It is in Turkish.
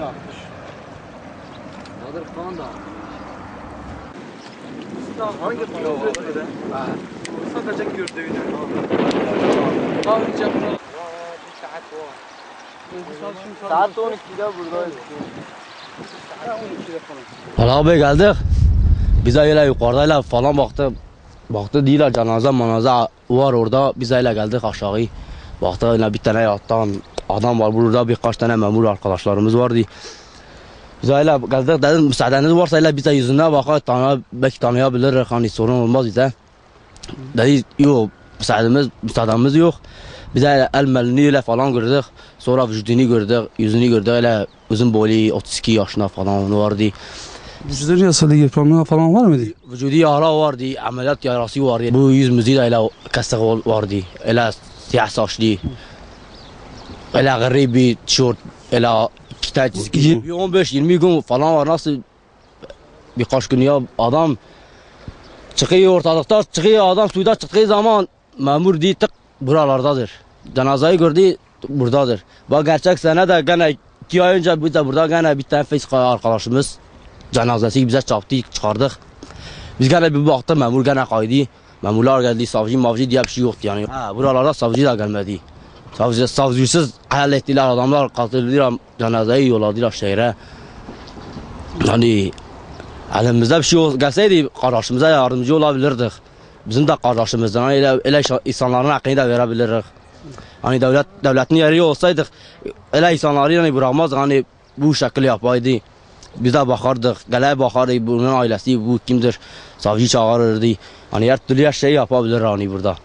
yapmış. Nadir Khan da. Hangi falan var? Sadece gördüğünü. Kavlayacak mı? Saat 12'de buradayız. Hala abi geldik. Biz öyle yukarıdayla falan baktı değiller, cenaze var orada. Biz öyle geldik aşağı. Baktı öyle bir tane yatan adam var burada, birkaç tane memur arkadaşlarımız vardı. Biz öyle geldik, dedim müsaadeniz varsa öyle bize yüzüne bakar, belki tanıyabilir, hani sorun olmaz bize. Dedi yok, müsaademiz yok. Biz öyle el melini falan gördük. Sonra vücudunu gördük, yüzünü gördük, öyle uzun boylu 32 yaşında falan vardı. Vücudu yarasalı yıpranma falan var mıydı? Vücudu yara vardı, ameliyat yarası vardı. Bu yüzümüzde de öyle kesik vardı. Öyle siyah saçlı. Öyle garip bir tişört, öyle iki tane çizgi. 15-20 gün falan var, nasıl birkaç gün ya adam çıkıyor ortalıkta, çıkıyor adam suyda çıktığı zaman memur değil tık buralardadır. Cenazeyi gördü buradadır. Bak gerçek sene de gene 2 ay önce biz de burada gene bir tane Facebook arkadaşımız cenazesi bize çarptı, çıkardık. Biz gene bir baktık memur gene kaydı. Memurlar geldi, savcı diye bir şey yoktu yani. Buralarda savcı da gelmedi. Savcısız hallettiler, adamlar katıldılar, cenazeyi yolladılar şehre. Yani elimizde bir şey gelseydi kardeşimize yardımcı olabilirdik. Bizim de kardeşimizden öyle insanların hakkını da verebilirdik. Hani devletin yeri olsaydık öyle insanları yani bırakmazdık, hani bu şekilde yapaydı. Biz de bakardık, geleye bakardık, bunun ailesi bu kimdir, savcı çağırırdı. Hani her türlü her şeyi yapabilir hani burada.